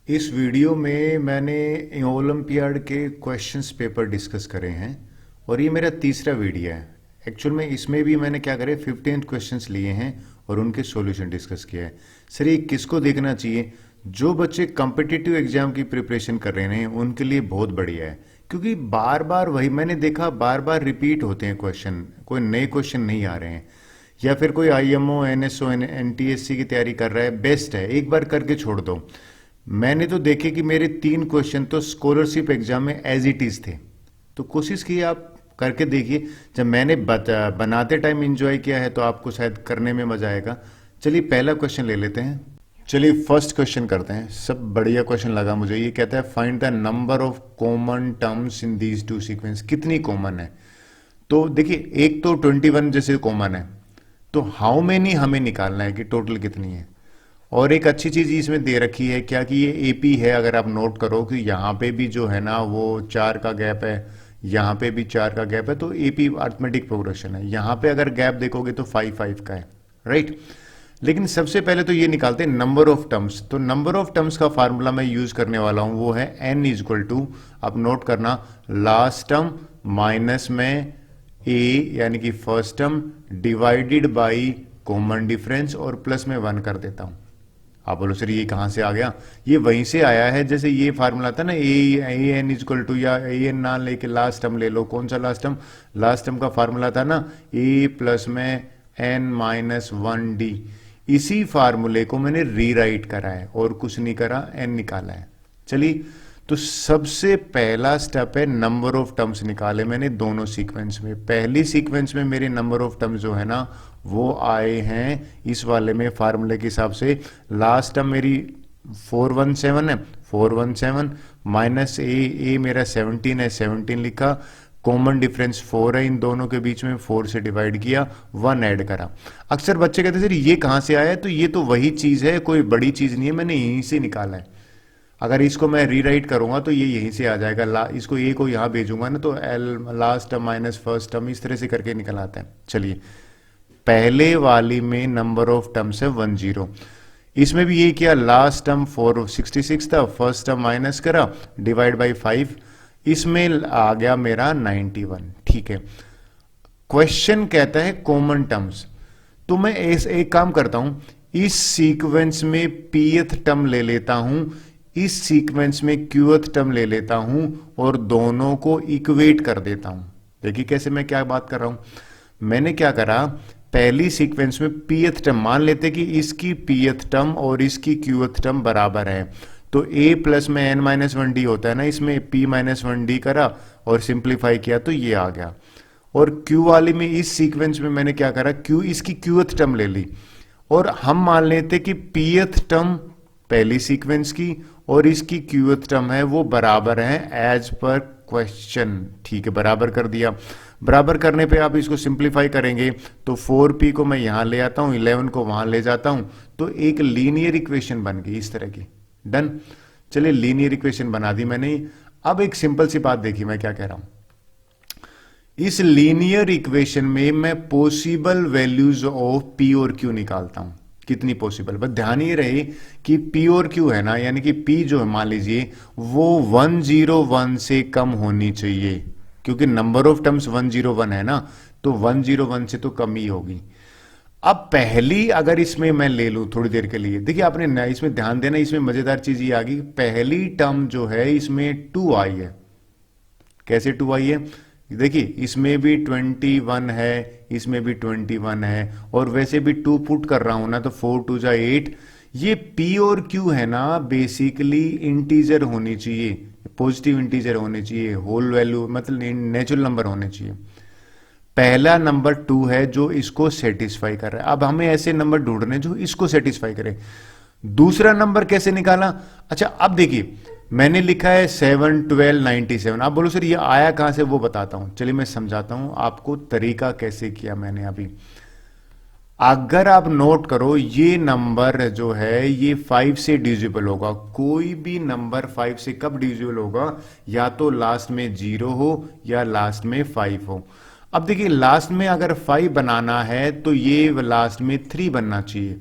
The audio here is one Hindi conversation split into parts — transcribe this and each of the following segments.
इस वीडियो में मैंने ओलंपियाड के क्वेश्चंस पेपर डिस्कस करे हैं और ये मेरा तीसरा वीडियो है। एक्चुअल में इसमें भी मैंने क्या करे 15 क्वेश्चंस लिए हैं और उनके सॉल्यूशन डिस्कस किया है। सर ये किसको देखना चाहिए? जो बच्चे कॉम्पिटिटिव एग्जाम की प्रिपरेशन कर रहे हैं उनके लिए बहुत बढ़िया है, क्योंकि बार बार वही मैंने देखा, बार बार रिपीट होते हैं क्वेश्चन, कोई नए क्वेश्चन नहीं आ रहे हैं। या फिर कोई आईएमओ, एनएसओ, एनटीएससी की तैयारी कर रहा है, बेस्ट है, एक बार करके छोड़ दो। मैंने तो देखे कि मेरे 3 क्वेश्चन तो स्कॉलरशिप एग्जाम में एज इट इज थे, तो कोशिश की आप करके देखिए। जब मैंने बनाते टाइम एंजॉय किया है तो आपको शायद करने में मजा आएगा। चलिए पहला क्वेश्चन ले लेते हैं। चलिए फर्स्ट क्वेश्चन करते हैं। सब बढ़िया क्वेश्चन लगा मुझे। ये कहता है find the number of common terms in these two sequence. कितनी कॉमन है? तो देखिए एक तो 21 जैसे कॉमन है, तो हाउ मेनी हमें निकालना है कि टोटल कितनी है। और एक अच्छी चीज इसमें दे रखी है क्या कि ये एपी है। अगर आप नोट करो कि यहाँ पे भी जो है ना वो 4 का गैप है, यहाँ पे भी 4 का गैप है, तो एपी अर्थमेटिक प्रोग्रेशन है। यहाँ पे अगर गैप देखोगे तो 5 का है, राइट। लेकिन सबसे पहले तो ये निकालते हैं नंबर ऑफ टर्म्स। तो नंबर ऑफ टर्म्स का फार्मूला मैं यूज करने वाला हूं, वो है n इज इक्वल टू, आप नोट करना, लास्ट टर्म माइनस में a यानी कि first term divided by common difference और प्लस में 1 कर देता हूं। आप बोलो सर ये कहां से आ गया? ये वहीं से आया है जैसे ये फार्मूला था ना, ए एन इजक्वल टू, या ए एन ना लेके लास्ट टर्म ले लो। कौन सा लास्ट टर्म? लास्ट टर्म का फार्मूला था ना ए प्लस में एन माइनस 1d। इसी फार्मूले को मैंने रीराइट करा है और कुछ नहीं करा, एन निकाला है। चलिए तो सबसे पहला स्टेप है नंबर ऑफ टर्म्स निकाले मैंने दोनों सीक्वेंस में। पहली सीक्वेंस में मेरे नंबर ऑफ टर्म्स जो है ना वो आए हैं इस वाले में फार्मूले के हिसाब से। लास्ट टर्म मेरी 417 है, 417 माइनस ए मेरा 17 है, 17 लिखा। कॉमन डिफरेंस 4 है, इन दोनों के बीच में 4 से डिवाइड किया, 1 ऐड करा। अक्सर बच्चे कहते हैं सर ये कहां से आया है? तो ये तो वही चीज है, कोई बड़ी चीज नहीं है, मैंने यहीं से निकाला है। अगर इसको मैं रीराइट करूंगा तो ये यहीं से आ जाएगा। इसको ए को यहां भेजूंगा ना तो L last term minus first term इस तरह से करके निकल आता है। चलिए पहले वाली में नंबर ऑफ टर्म्स है 10। इसमें भी ये किया, लास्ट टर्म 466 था, फर्स्ट टर्म माइनस करा, डिवाइड बाई 5, इसमें आ गया मेरा 91। ठीक है, क्वेश्चन कहता है कॉमन टर्म्स। तो मैं एक काम करता हूं, इस सीक्वेंस में पीएथ टर्म ले लेता हूं, इस सीक्वेंस में क्यूएथ टर्म ले लेता हूं और दोनों को इक्वेट कर देता हूं। देखिए कैसे मैं क्या बात कर रहा हूं। मैंने क्या करा, पहली सीक्वेंस में पीएथ टर्म मान लेते कि इसकी पीएथ टर्म और इसकी क्यूएथ टर्म बराबर है, तो a प्लस में n माइनस 1d होता है ना, इसमें p माइनस 1d करा और सिंप्लीफाई किया तो ये आ गया। और q वाली में इस सीक्वेंस में मैंने क्या करा, q इसकी क्यूएथ टर्म ले ली और हम मान लेते कि pth टर्म पहली सीक्वेंस की और इसकी क्यूएथ टर्म है वो बराबर है एज पर क्वेश्चन। ठीक है, बराबर कर दिया। बराबर करने पे आप इसको सिंप्लीफाई करेंगे तो 4p को मैं यहां ले आता हूं, 11 को वहां ले जाता हूं, तो एक लीनियर इक्वेशन बन गई इस तरह की। डन। चलिए लीनियर इक्वेशन बना दी मैंने। अब एक सिंपल सी बात देखिए मैं क्या कह रहा हूं। इस लीनियर इक्वेशन में मैं पॉसिबल वैल्यूज ऑफ p और q निकालता हूं। कितनी पॉसिबल? बस ध्यान ये रहे कि p और q है ना, यानी कि p जो है मान लीजिए वो 101 से कम होनी चाहिए, क्योंकि नंबर ऑफ टर्म्स 101 है ना, तो 101 से तो कम ही होगी। अब पहली अगर इसमें मैं ले लूं थोड़ी देर के लिए, देखिए आपने इसमें ध्यान देना, इसमें मजेदार चीज ये आ गई, पहली टर्म जो है इसमें 2 आई है। कैसे 2 आई है? देखिए इसमें भी 21 है, इसमें भी 21 है, और वैसे भी 2 पुट कर रहा हूं ना तो 4 2 जा 8। ये p और q है ना बेसिकली इंटीजर होनी चाहिए, पॉजिटिव इंटीजर होने चाहिए, होल वैल्यू मतलब नेचुरल नंबर होने चाहिए। पहला नंबर 2 है जो इसको सेटिस्फाई कर रहा है। अब हमें ऐसे नंबर ढूंढने जो इसको सेटिस्फाई करे। दूसरा नंबर कैसे निकाला? अच्छा अब देखिए मैंने लिखा है 7 12 97। आप बोलो सर ये आया कहां से, वो बताता हूं। चलिए मैं समझाता हूं आपको तरीका कैसे किया मैंने अभी। अगर आप नोट करो ये नंबर जो है ये 5 से डिविजिबल होगा। कोई भी नंबर 5 से कब डिविजिबल होगा? या तो लास्ट में 0 हो या लास्ट में 5 हो। अब देखिए लास्ट में अगर 5 बनाना है तो ये लास्ट में 3 बनना चाहिए,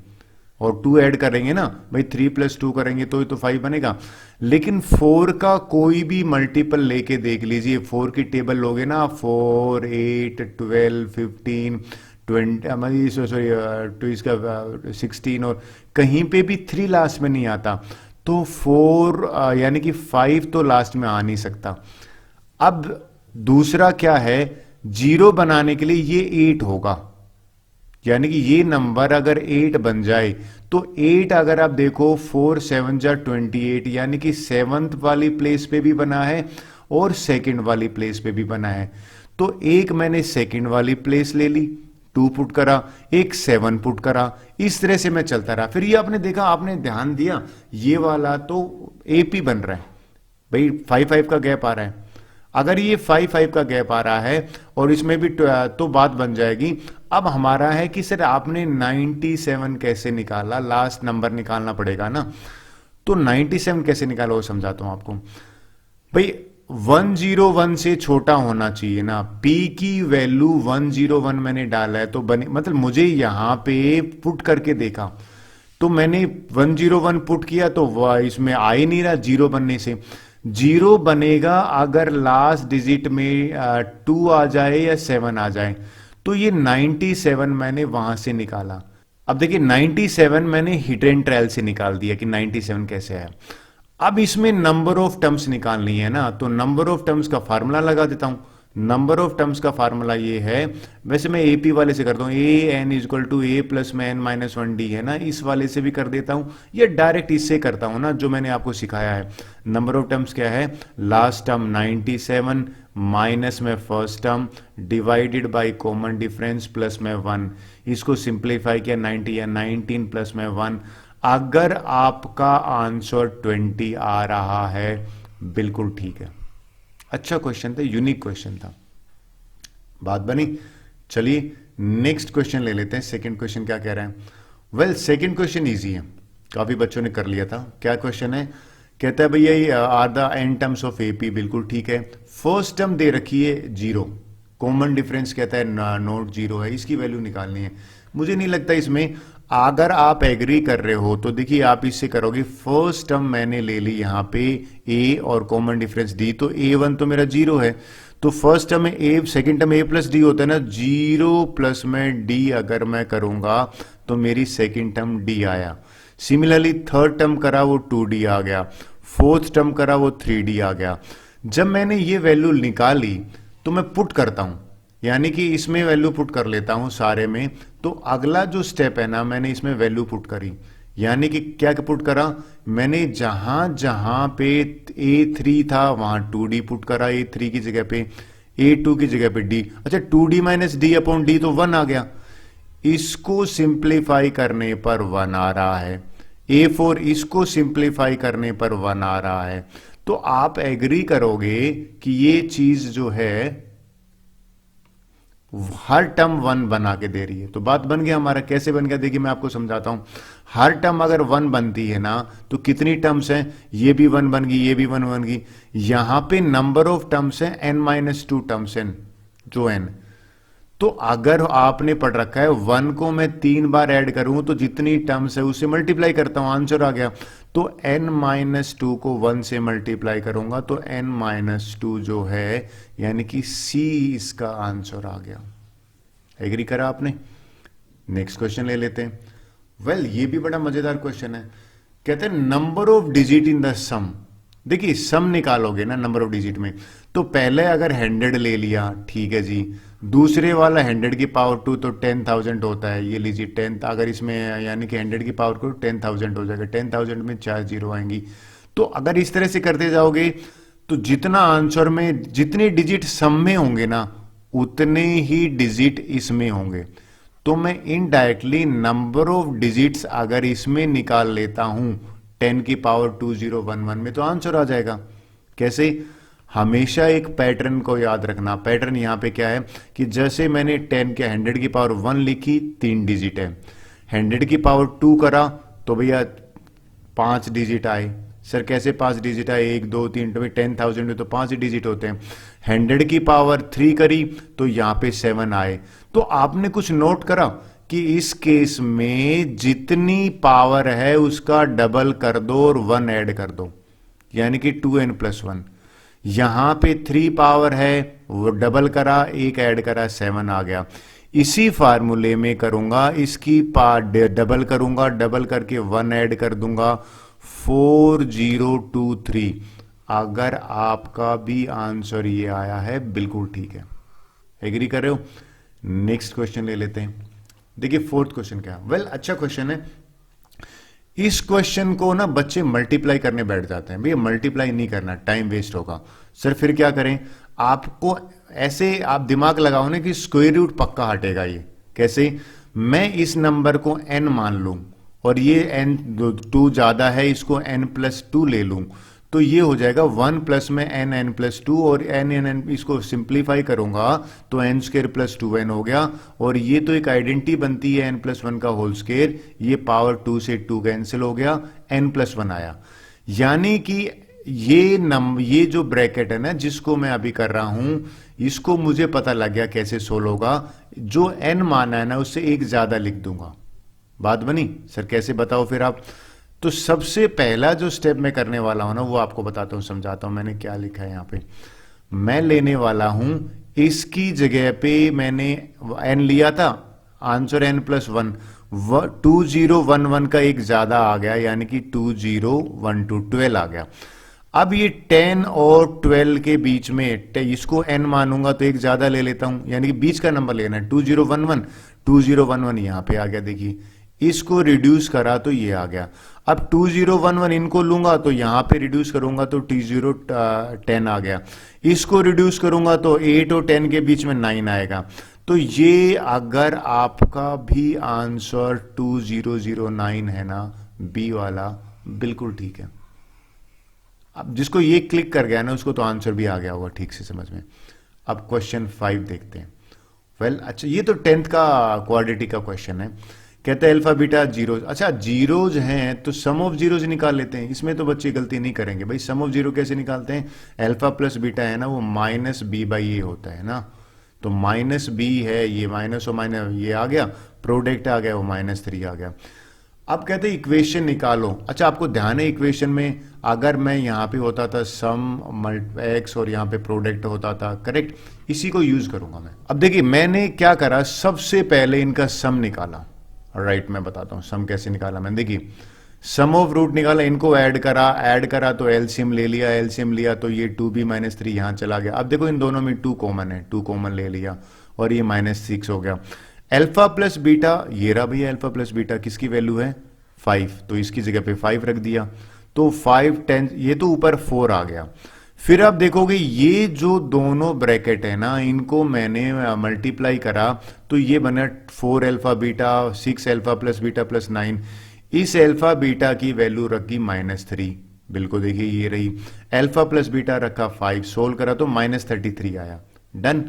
और 2 ऐड करेंगे ना भाई, 3 + 2 करेंगे तो ही तो 5 बनेगा। लेकिन 4 का कोई भी मल्टीपल लेके देख लीजिए, 4 की टेबल लोगे ना, 4, 8, 12, 15, 20, सॉरी तो इसका 16, और कहीं पे भी 3 लास्ट में नहीं आता, तो 4 यानी कि 5 तो लास्ट में आ नहीं सकता। अब दूसरा क्या है, 0 बनाने के लिए ये 8 होगा, यानी कि ये नंबर अगर 8 बन जाए तो 8 अगर आप देखो 4 7 जा 28, यानी कि 7th वाली प्लेस पे भी बना है और 2nd वाली प्लेस पे भी बना है। तो एक मैंने 2nd वाली प्लेस ले ली, 2 पुट करा, एक 7 पुट करा, इस तरह से मैं चलता रहा। फिर ये आपने देखा, आपने ध्यान दिया, ये वाला तो AP बन रहा है भाई, 5 का गैप आ रहा है। अगर ये 5 का गैप आ रहा है और इसमें भी तो बात बन जाएगी। अब हमारा है कि सर आपने 97 कैसे निकाला, लास्ट नंबर निकालना पड़ेगा ना। तो 97 कैसे निकाला वो समझाता हूं आपको भाई। 101 से छोटा होना चाहिए ना, P की वैल्यू 101 मैंने डाला है तो बने, मतलब मुझे यहां पे पुट करके देखा तो मैंने 101 पुट किया तो इसमें आ ही नहीं रहा 0 बनने से। 0 बनेगा अगर लास्ट डिजिट में 2 आ जाए या 7 आ जाए। तो ये 97 मैंने वहां से निकाला। अब देखिए 97 मैंने हिट एंड ट्रायल से निकाल दिया कि 97 कैसे है। अब इसमें नंबर ऑफ टर्म्स निकालनी है ना, तो नंबर ऑफ टर्म्स का फार्मूला लगा देता हूं। नंबर ऑफ टर्म्स का फार्मूला ये है, वैसे मैं AP वाले से करता हूं, AN = A + n - 1D है ना, इस वाले से भी कर देता हूं, या डायरेक्ट इससे करता हूं ना जो मैंने आपको सिखाया है। नंबर ऑफ टर्म्स क्या है, लास्ट टर्म 97 माइनस में first term divided by common difference plus में 1, इसको सिंप्लीफाई किया 90 या 19 प्लस में 1। अगर आपका आंसर 20 आ रहा है बिल्कुल ठीक है। अच्छा क्वेश्चन था, यूनिक क्वेश्चन था, बात बनी। चलिए नेक्स्ट क्वेश्चन ले लेते हैं। सेकंड क्वेश्चन क्या कह रहे हैं? वेल सेकंड क्वेश्चन इजी है, काफी बच्चों ने कर लिया था। क्या क्वेश्चन है? कहता है भैया are the N terms of AP, बिल्कुल ठीक है। फर्स्ट टर्म दे रखी है 0, कॉमन डिफरेंस कहता है नोट 0 है, इसकी वैल्यू निकालनी है। मुझे नहीं लगता इसमें, अगर आप एग्री कर रहे हो तो देखिए आप इससे करोगे। फर्स्ट टर्म मैंने ले ली यहां पे A और कॉमन डिफरेंस D, तो A1 तो मेरा 0 है, तो फर्स्ट टर्म में A, second term A + D होता है ना, 0 प्लस में D अगर मैं करूंगा तो मेरी सेकंड टर्म D आया। सिमिलरली थर्ड टर्म करा वो 2D आ गया, फोर्थ टर्म करा वो 3D आ गया। जब मैंने ये वैल्यू निकाली तो मैं पुट करता हूं, यानी कि इसमें वैल्यू पुट कर लेता हूं सारे में। तो अगला जो स्टेप है ना, मैंने इसमें वैल्यू पुट करी, यानी कि क्या पुट करा, मैंने जहां जहां पे A3 था वहां 2D पुट करा, A3 की जगह पे, A2 की जगह पे D। अच्छा 2D - D/D तो 1 आ गया, इसको सिंप्लीफाई करने पर 1 आ रहा है। A4 इसको सिंप्लीफाई करने पर 1 आ रहा है। तो आप एग्री करोगे कि ये चीज जो है हर टर्म 1 बना के दे रही है। तो बात बन गया हमारा। कैसे बन गया देखिए मैं आपको समझाता हूं। हर टर्म अगर 1 बनती है ना तो कितनी टर्म्स हैं, ये भी 1 बन गई, ये भी 1 बन गई। यहां पे नंबर ऑफ टर्म्स हैं n - 2 टर्म्स हैं, जो n। तो अगर आपने पढ़ रखा है 1 को मैं 3 बार ऐड करूं तो जितनी टर्म्स है उससे मल्टीप्लाई करता हूं, आंसर आ गया। तो n - 2 को 1 से मल्टीप्लाई करूंगा तो n - 2 जो है, यानी कि C इसका आंसर आ गया। एग्री करा आपने? नेक्स्ट क्वेश्चन ले लेते हैं। वेल ये भी बड़ा मजेदार क्वेश्चन है। कहते हैं number of digit in the sum. देखिए सम निकालोगे ना नंबर ऑफ डिजिट में, तो पहले अगर 100 ले लिया, ठीक है जी, दूसरे वाला 100 की पावर 2 तो 10,000 होता है, ये लीजिए 10, अगर इसमें यानी कि 100 की पावर को 10,000 हो जाएगा, 10,000 में 4 जीरो आएंगी। तो अगर इस तरह से करते जाओगे तो जितना आंसर में जितने डिजिट सम में होंगे ना उतने ही डिजिट इसमें होंगे। तो मैं इनडायरेक्टली नंबर ऑफ डिजिट्स अगर इसमें निकाल लेता हूं 10 की पावर 2011 में, तो आंसर आ जाएगा। कैसे? हमेशा एक पैटर्न को याद रखना। पैटर्न यहां पे क्या है कि जैसे मैंने 10 के 100 की पावर 1 लिखी, 3 डिजिट है। 100 की पावर 2 करा तो भैया 5 डिजिट आए। सर कैसे 5 डिजिट आए? 1 2 3, तो 10,000 में तो 5 डिजिट होते हैं। 100 की पावर 3 करी तो यहां पे 7 आए। तो आपने कुछ नोट करा कि इस केस में जितनी पावर है उसका डबल कर दो और 1 ऐड कर दो, यानी कि 2n+1। यहां पे 3 पावर है, वो डबल करा, एक ऐड करा, 7 आ गया। इसी फार्मूले में करूंगा, इसकी डबल करूंगा, डबल करके 1 ऐड कर दूंगा, 4023। अगर आपका भी आंसर ये आया है, बिल्कुल ठीक है, एग्री कर रहे हो? नेक्स्ट क्वेश्चन ले लेते हैं। देखिए फोर्थ क्वेश्चन क्या है। वेल, अच्छा क्वेश्चन है। इस क्वेश्चन को ना बच्चे मल्टीप्लाई करने बैठ जाते हैं। भैया मल्टीप्लाई नहीं करना, टाइम वेस्ट होगा। सर फिर क्या करें? आपको ऐसे आप दिमाग लगाओ ना कि स्क्वायर रूट पक्का हटेगा। ये कैसे? मैं इस नंबर को n मान लूं और ये n2 ज्यादा है, इसको n+2 ले लूं, तो ये हो जाएगा 1 प्लस में n+2 और n इसको सिंप्लीफाई करूंगा तो n² + 2n हो गया। और ये तो एक आइडेंटिटी बनती है n+1 का होल स्क्वायर, ये पावर 2 से 2 कैंसिल हो गया, n+1 आया। यानी कि ये जो ब्रैकेट है ना जिसको मैं अभी कर रहा हूं, इसको मुझे पता लग गया कैसे सोल्व होगा। जो n माना है ना उससे एक ज्यादा लिख दूंगा। बात बनी? सर कैसे बताओ फिर आप? तो सबसे पहला जो स्टेप मैं करने वाला हूं ना वो आपको बताता हूं, समझाता हूं। मैंने क्या लिखा है यहां पे। मैं लेने वाला हूं, इसकी जगह पे मैंने n लिया था, आंसर n+1, 2011 का एक ज्यादा आ गया, यानी कि 2012 12 आ गया। अब ये 10 और 12 के बीच में इसको n मानूंगा तो एक ज्यादा ले लेता हूं, यानी कि बीच का नंबर लेना है। 2011 यहां पे आ गया। देखिए इसको रिड्यूस करा तो ये आ गया। अब 2011 इनको लूंगा तो यहां पे रिड्यूस करूंगा तो T010 आ गया। इसको रिड्यूस करूंगा तो 8 और 10 के बीच में 9 आएगा। तो ये अगर आपका भी आंसर 2009 है ना, बी वाला, बिल्कुल ठीक है। अब जिसको ये क्लिक कर गया ना उसको तो आंसर भी आ गया होगा ठीक से समझ में। अब क्वेश्चन 5 देखते हैं। वेल अच्छा, ये तो 10th का क्वाड्रेटिक का क्वेश्चन है। कहते हैं अल्फा बीटा जीरोज। अच्छा जीरोज हैं तो सम ऑफ जीरोज निकाल लेते हैं। इसमें तो बच्चे गलती नहीं करेंगे भाई। सम ऑफ जीरो कैसे निकालते हैं? अल्फा प्लस बीटा है ना वो -b/a होता है ना, तो -b है, ये माइनस और माइनस ये आ गया, प्रोडक्ट आ गया वो -3 आ गया। अब कहते हैं इक्वेशन निकालो। अच्छा आपको ध्यान है इक्वेशन में अगर मैं यहां पे होता था सम x और यहां पे प्रोडक्ट होता था, करेक्ट, इसी को यूज करूंगा मैं। अब देखिए मैंने क्या करा, सबसे पहले इनका सम निकाला। राइट मैं बताता हूं सम कैसे निकाला मैंने। देखिए सम ऑफ रूट निकाला, इनको ऐड करा तो एलसीएम ले लिया, एलसीएम लिया तो ये 2b - 3 यहां चला गया। अब देखो इन दोनों में 2 कॉमन है, 2 कॉमन ले लिया और ये -6 हो गया। अल्फा प्लस बीटा, ये रहा भैया अल्फा प्लस बीटा, किसकी वैल्यू है 5, तो इसकी जगह पे 5 रख दिया तो 5 10, ये तो ऊपर 4 आ गया। फिर आप देखोगे ये जो दोनों ब्रैकेट है ना इनको मैंने मल्टीप्लाई करा तो ये बना 4 alpha beta 6 alpha plus beta plus 9। इस अल्फा बीटा की वैल्यू रखी -3, बिल्कुल देखिए ये रही। अल्फा प्लस बीटा रखा 5, सोल्व करा तो -33 आया। डन।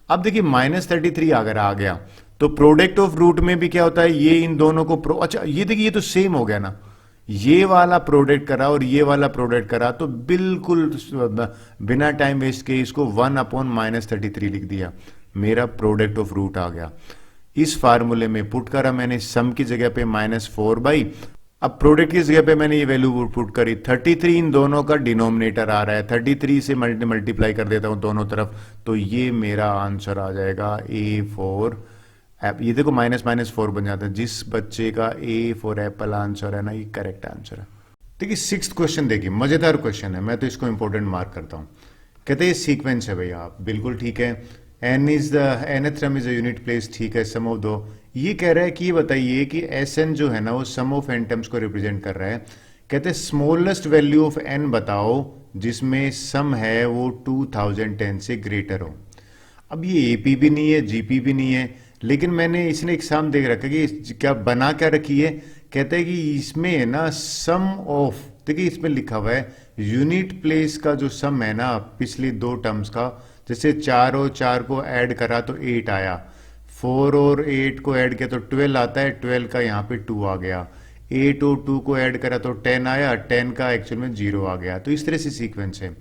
अब देखिए -33 अगर आ गया तो प्रोडक्ट ऑफ रूट में भी क्या होता है, ये इन दोनों को अच्छा ये देखिए ये तो सेम हो गया ना, ये वाला प्रोडक्ट करा और ये वाला प्रोडक्ट करा तो बिल्कुल बिना टाइम वेस्ट के इसको 1/-33 लिख दिया, मेरा प्रोडक्ट ऑफ रूट आ गया। इस फार्मूले में पुट करा मैंने, सम की जगह पे -4/, अब प्रोडक्ट की जगह पे मैंने ये वैल्यू पुट करी 33, इन दोनों का डिनोमिनेटर आ रहा है, 33 से मल्टीप्लाई कर देता हूं दोनों तरफ तो ये मेरा आंसर आ जाएगा A4। ये देखो -4 बन जाता है। जिस बच्चे का A फॉर एप्पल आंसर है ना ये करेक्ट आंसर है। देखिए 6th क्वेश्चन देखिए, मजेदार क्वेश्चन है, मैं तो इसको इंपॉर्टेंट मार्क करता हूं। कहते हैं ये सीक्वेंस है भैया, आप बिल्कुल ठीक है। nth term is a unit place, ठीक है। सम ऑफ दो, ये कह रहा है कि ये बताइए कि Sn जो है ना वो सम ऑफ n टर्म्स को रिप्रेजेंट कर रहा है। कहते हैं स्मॉलेस्ट वैल्यू ऑफ n बताओ जिसमें सम है वो 2010 से ग्रेटर हो। अब ये AP भी नहीं है, GP भी नहीं है, लेकिन मैंने इसने एग्जाम देख रखा कि क्या बना क्या रखी है। कहते हैं कि इसमें है ना सम ऑफ, देखिए इसमें लिखा हुआ है यूनिट प्लेस का जो सम है ना पिछली 2 टर्म्स का, जैसे 4 और 4 को ऐड करा तो 8 आया, 4 और 8 को ऐड किया तो 12 आता है, 12 का यहाँ पे 2 आ गया, 8 और 2 को ऐड करा तो 10 आया, 10 का एक्चुअल में 0 आ गया। तो इस तरह से सीक्वेंस है।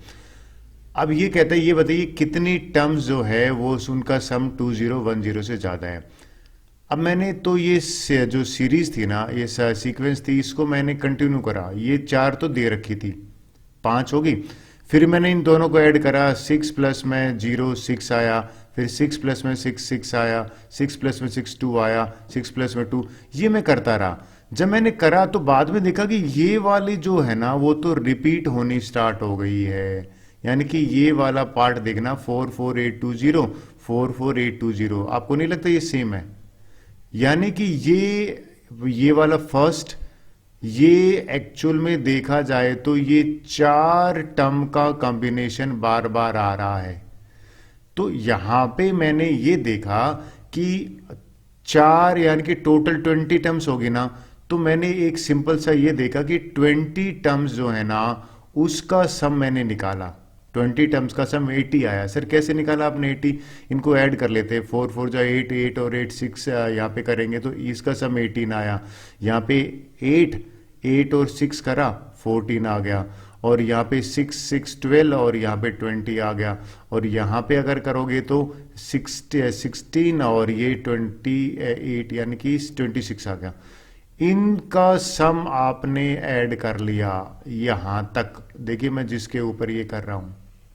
अब ये कहता है ये बताइए कितनी टर्म्स जो है वो उनका सम 2010 से ज्यादा है। अब मैंने तो ये जो सीरीज थी ना, ये सीक्वेंस थी, इसको मैंने कंटिन्यू करा। ये 4 तो दे रखी थी, 5 होगी। फिर मैंने इन दोनों को ऐड करा, 6 प्लस में 0 6 आया, फिर 6 प्लस में 6 6 आया, 6 प्लस में 6 2 आया, 6 प्लस में 2, ये मैं करता रहा। जब मैंने करा तो बाद में देखा कि ये वाली जो है ना वो तो रिपीट होनी स्टार्ट हो गई है। यानी कि ये वाला पार्ट देखना, 44820 44820, आपको नहीं लगता ये सेम है? यानी कि ये वाला फर्स्ट, ये एक्चुअल में देखा जाए तो ये 4 टर्म का कॉम्बिनेशन बार बार आ रहा है। तो यहां पे मैंने ये देखा कि 4 यानी कि टोटल 20 टर्म्स होगी ना, तो मैंने एक सिंपल सा ये देखा कि 20 टर्म्स जो है ना उसका सम मैंने निकाला। 20 टर्म्स का सम 80 आया। सर कैसे निकाला आपने 80? इनको ऐड कर लेते हैं, 4 4 जा 8, 8 और 8 6, यहाँ पे करेंगे तो इसका सम 18 आया। यहाँ पे 8 और 6 करा, 14 आ गया। और यहाँ पे 6 6 12 और यहाँ पे 20 आ गया। और यहाँ पे अगर करोगे तो 16 और ये 28 यानी कि 26 आ गया। इनका सम आपने ऐड कर लिया यहां तक। देखिए मैं जिसके ऊपर ये कर रहा हूं,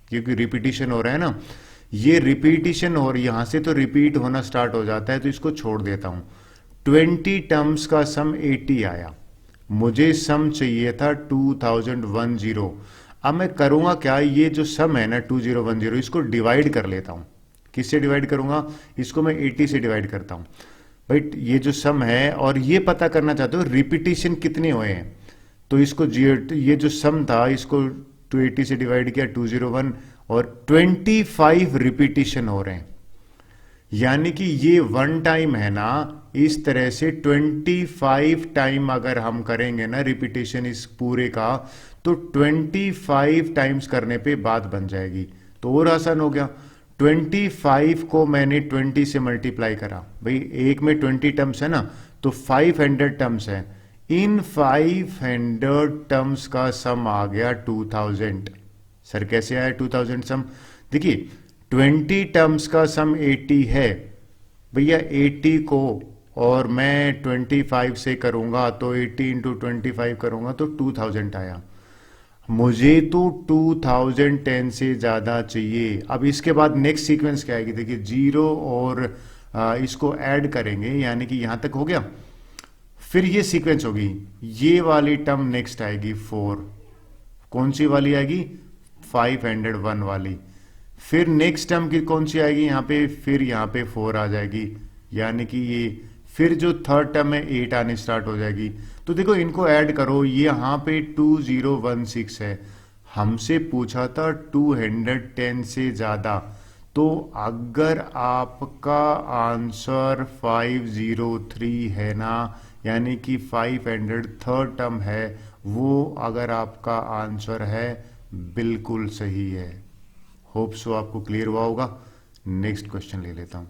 क्योंकि रिपीटिशन हो रहा है ना, ये रिपीटिशन और यहां से तो रिपीट होना स्टार्ट हो जाता है, तो इसको छोड़ देता हूं। 20 टर्म्स का सम 80 आया, मुझे सम चाहिए था 2010। अब मैं करूंगा क्या, ये जो सम है ना 2010, इसको डिवाइड कर लेता हूं। किससे डिवाइड करूंगा? इसको मैं 80 से डिवाइड करता हूं। भाई ये जो सम है, और ये पता करना चाहते हो रिपीटिशन कितने हुए हैं, तो इसको ये जो सम था इसको 280 से डिवाइड किया, 201, और 25 रिपीटिशन हो रहे हैं। यानी कि ये वन टाइम है ना, इस तरह से 25 टाइम अगर हम करेंगे ना रिपीटिशन इस पूरे का, तो 25 टाइम्स करने पे बात बन जाएगी। तो और आसान हो गया। 25 को मैंने 20 से मल्टीप्लाई करा। भाई एक में 20 टर्म्स है ना, तो 500 टर्म्स है। इन 500 टर्म्स का सम आ गया 2000। सर कैसे आया 2000 सम? देखिए 20 टर्म्स का सम 80 है भैया। 80 को और मैं 25 से करूंगा तो 80 इंटू 25 करूंगा तो 2000 आया। मुझे तो 2010 से ज्यादा चाहिए। अब इसके बाद नेक्स्ट सीक्वेंस क्या आएगी? देखिए 0 और इसको ऐड करेंगे, यानी कि यहां तक हो गया। फिर ये सीक्वेंस होगी, ये वाली टर्म नेक्स्ट आएगी 4। कौन सी वाली आएगी? 501 वाली। फिर नेक्स्ट टर्म की कौन सी आएगी यहाँ पे? फिर यहाँ पे 4 आ जाएगी, यानी कि ये। फिर जो थर्ड टर्म है 8 आने स्टार्ट हो जाएगी। तो देखो इनको ऐड करो, ये यहाँ पे 2016 है, हमसे पूछा था 210 से ज्यादा। तो अगर आपका आंसर 503 है ना, यानी कि 500 थर्ड टर्म है, वो अगर आपका आंसर है बिल्कुल सही है। होप सो आपको क्लियर हुआ होगा। नेक्स्ट क्वेश्चन ले लेता हूं।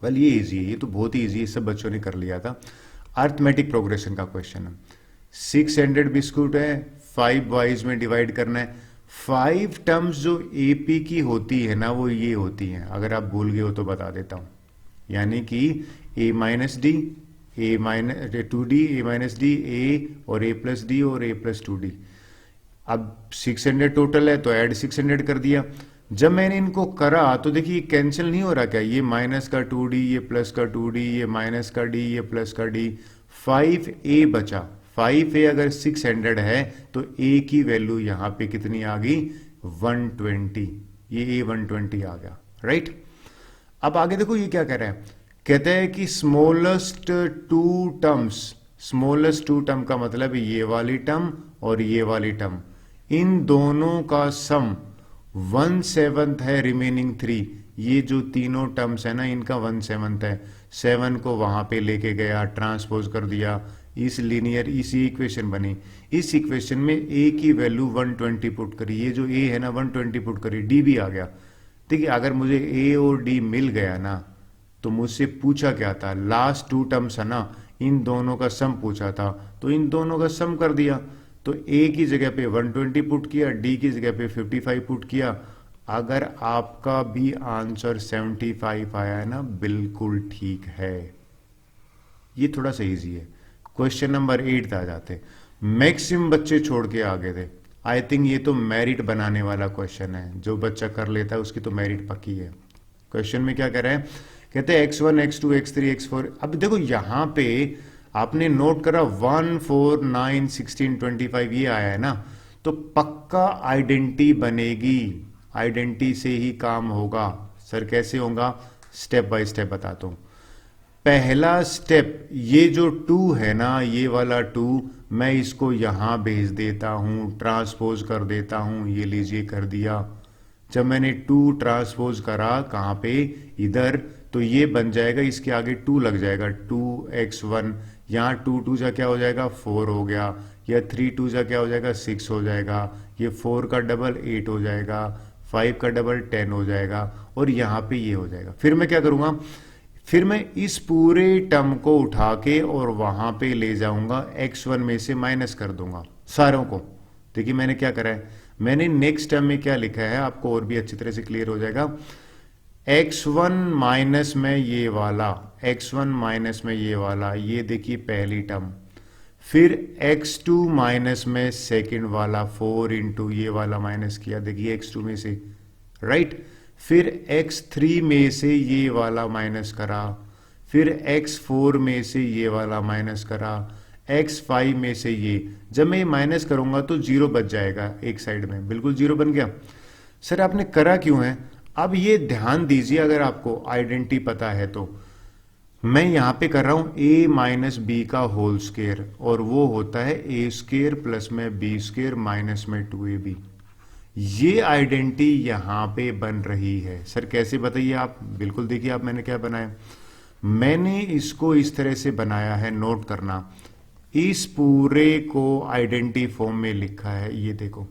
वेल ये इजी है, ये तो बहुत ही इजी है, सब बच्चों ने कर लिया था। अर्थमेटिक प्रोग्रेशन का क्वेश्चन है। 600 बिस्कुट है, 5 बॉयज में डिवाइड करना है। 5 टर्म्स जो एपी की होती है ना वो ये होती हैं, अगर आप भूल गए हो तो बता देता हूं। यानी कि a minus D, a minus 2d, a minus D, a और a प्लस डी और a प्लस 2d। अब 600 टोटल है तो ऐड 600 कर दिया। जब मैंने इनको करा तो देखिए कैंसिल नहीं हो रहा क्या? ये माइनस का 2d, ये प्लस का 2d, ये माइनस का d, ये प्लस का d। 5a बचा। 5a अगर 600 है तो a की वैल्यू यहां पे कितनी आ गई? 120। ये a 120 आ गया, राइट। अब आगे देखो ये क्या कह रहा है, कहते हैं कि smallest two terms, smallest two term का मतलब ये वाली टर्म और ये वाली टर्म, इन दोनों का सम 1/7 है रिमेनिंग 3। ये जो तीनों टर्म्स है ना इनका 1/7 है। 7 को वहां पे लेके गया, ट्रांसपोज कर दिया, इस लीनियर इसी इक्वेशन बनी। इस इक्वेशन में a की वैल्यू 120 पुट करी, ये जो a है ना 120 पुट करी, d भी आ गया। देखिए अगर मुझे a और d मिल गया ना, तो मुझसे पूछा क्या था, लास्ट 2 टर्म्स है ना, इन दोनों का सम पूछा था, तो इन दोनों का सम कर दिया। तो a की जगह पे 120 पुट किया, d की जगह पे 55 पुट किया। अगर आपका भी आंसर 75 आया है ना, बिल्कुल ठीक है। ये थोड़ा सा इजी है। क्वेश्चन नंबर 8 आ जाते, मैक्सिमम बच्चे छोड़ के आ गए थे। आई थिंक ये तो मेरिट बनाने वाला क्वेश्चन है, जो बच्चा कर लेता है उसकी तो मेरिट पक्की है। क्वेश्चन में क्या कह रहे हैं, कहते हैं x1 x2 x3 x4। अब देखो यहां पे आपने नोट करा 1 4 9 16 25 ये आया है ना, तो पक्का आइडेंटिटी बनेगी, आइडेंटिटी से ही काम होगा। सर कैसे होगा, स्टेप बाय स्टेप बताता हूं। पहला स्टेप, ये जो 2 है ना, ये वाला 2 मैं इसको यहां भेज देता हूं, ट्रांसपोज कर देता हूं। ये लीजिए कर दिया। जब मैंने 2 ट्रांसपोज करा कहां पे, इधर, तो ये बन जाएगा, इसके आगे 2 लग जाएगा, 2x1। यहां 2 2 जा क्या हो जाएगा, 4 हो गया। या 3 2 जा क्या हो जाएगा, 6 हो जाएगा। ये 4 का डबल 8 हो जाएगा, 5 का डबल 10 हो जाएगा, और यहां पे ये हो जाएगा। फिर मैं क्या करूंगा, फिर मैं इस पूरे टर्म को उठा के और वहां पे ले जाऊंगा, x1 में से माइनस कर दूंगा सारों को। देखिए मैंने क्या करा है, मैंने नेक्स्ट टर्म में क्या लिखा है, आपको और भी अच्छी तरह से क्लियर हो जाएगा। x1 माइनस में ये वाला, x1 माइनस में ये वाला, ये देखिए पहली टर्म। फिर x2 माइनस में सेकंड वाला, 4 इंटू ये वाला माइनस किया, देखिए x2 में से, राइट। फिर x3 में से ये वाला माइनस करा, फिर x4 में से ये वाला माइनस करा, x5 में से ये। जब मैं ये माइनस करूंगा तो 0 बच जाएगा एक साइड में, बिल्कुल 0 बन गया। सर आपने करा क्यों है, अब ये ध्यान दीजिए, अगर आपको आइडेंटिटी पता है तो। मैं यहां पे कर रहा हूं a माइनस बी का होल स्क्वायर, और वो होता है a स्क्वायर प्लस में बी स्क्वायर माइनस में 2ab। ये आइडेंटिटी यहां पे बन रही है। सर कैसे बताइए आप, बिल्कुल देखिए आप मैंने क्या बनाया, मैंने इसको इस तरह से बनाया है, नोट करना। इस पूरे को आइडेंटिटी फॉर्म में लिखा है, ये देखो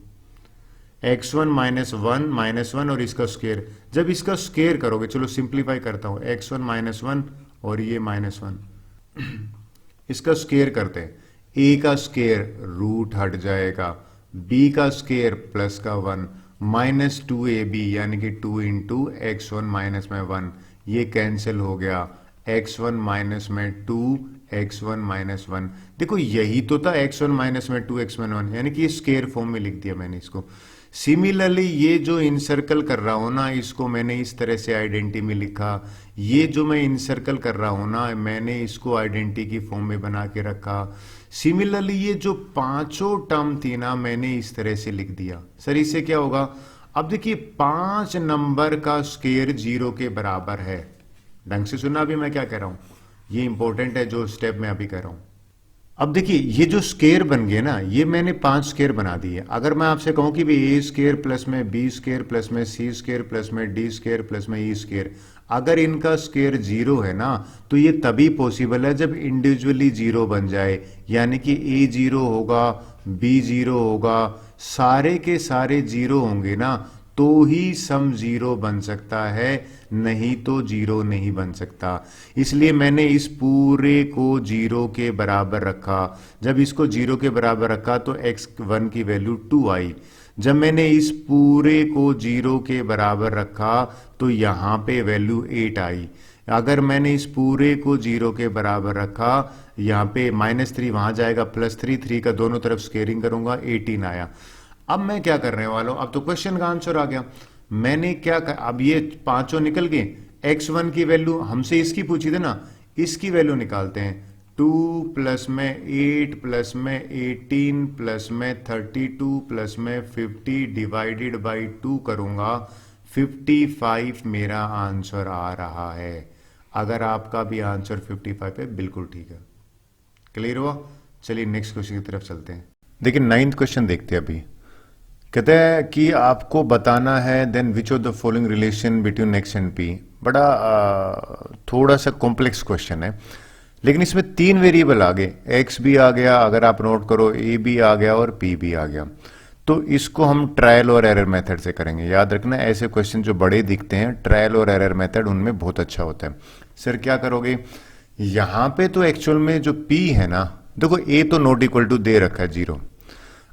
x1 माइनस वन और इसका स्क्वायर। जब इसका स्क्वायर करोगे, चलो सिंप्लीफाई करता हूं, x1 -1 और ये -1, इसका स्क्वायर करते हैं। a का स्क्वायर रूट हट जाएगा, b का स्क्वायर प्लस का 1 माइनस 2ab यानी कि 2 इंटू x1 माइनस में 1, ये कैंसिल हो गया। x1 माइनस में 2 x1 माइनस 1, देखो यही तो था x1 माइनस में 2 x1 1, यानी कि स्क्वायर फॉर्म में लिख दिया मैंने इसको। सिमिलरली ये जो इनसर्कल कर रहा हूं ना, इसको मैंने इस तरह से आइडेंटिटी में लिखा। ये जो मैं इनसर्कल कर रहा हूं ना, मैंने इसको आइडेंटिटी की फॉर्म में बना के रखा। सिमिलरली ये जो पांचों टर्म थी ना, मैंने इस तरह से लिख दिया। सर इससे क्या होगा, अब देखिए 5 नंबर का स्क्वायर 0 के बराबर है। ढंग से सुना अभी मैं क्या कह रहा हूं, ये इंपॉर्टेंट है जो स्टेप मैं अभी कर रहा हूं। अब देखिए ये जो स्क्वायर बन गए ना, ये मैंने 5 स्क्वायर बना दिए। अगर मैं आपसे कहूं कि भाई a स्क्वायर प्लस में b स्क्वायर प्लस में c स्क्वायर प्लस में d स्क्वायर प्लस में e स्क्वायर, अगर इनका स्क्वायर 0 है ना, तो ये तभी पॉसिबल है जब इंडिविजुअली 0 बन जाए। यानी कि a 0 होगा, b 0 होगा, सारे के सारे 0 होंगे ना, तो ही सम 0 बन सकता है, नहीं तो 0 नहीं बन सकता। इसलिए मैंने इस पूरे को 0 के बराबर रखा। जब इसको 0 के बराबर रखा तो x1 की वैल्यू 2 आई। जब मैंने इस पूरे को 0 के बराबर रखा तो यहां पे वैल्यू 8 आई। अगर मैंने इस पूरे को 0 के बराबर रखा, यहां पे -3 वहां जाएगा, +3, 3 का दोनों तरफ स्क्वेयरिंग करूंगा, 18 आया। अब मैं क्या करने वाला हूं, अब तो क्वेश्चन का आंसर आ गया। मैंने क्या अब ये पांचों निकल गए। x1 की वैल्यू हमसे इसकी पूछी थी ना, इसकी वैल्यू निकालते हैं। 2 प्लस में 8 प्लस में 18 प्लस में 32 प्लस में 50 डिवाइडेड बाई 2 करूंगा, 55 मेरा आंसर आ रहा है। अगर आपका भी आंसर 55 है, बिल्कुल ठीक है। क्लियर हुआ? चलिए नेक्स्ट क्वेश्चन की तरफ चलते हैं। देखिए 9th क्वेश्चन देखते हैं अभी। कहते हैं कि आपको बताना है then which of the following relation between X and P. बड़ा थोड़ा सा कॉम्प्लेक्स क्वेश्चन है, लेकिन इसमें 3 वेरिएबल आ गए। एक्स भी आ गया, अगर आप नोट करो ए भी आ गया और पी भी आ गया। तो इसको हम ट्रायल और एरर मेथड से करेंगे। याद रखना ऐसे क्वेश्चन जो बड़े दिखते हैं, ट्रायल और एरर मेथड उनमें बहुत अच्छा होता है। सर क्या करोगे, यहां पे तो एक्चुअल में जो पी है ना, देखो ए तो नॉट इक्वल टू दे रखा है 0।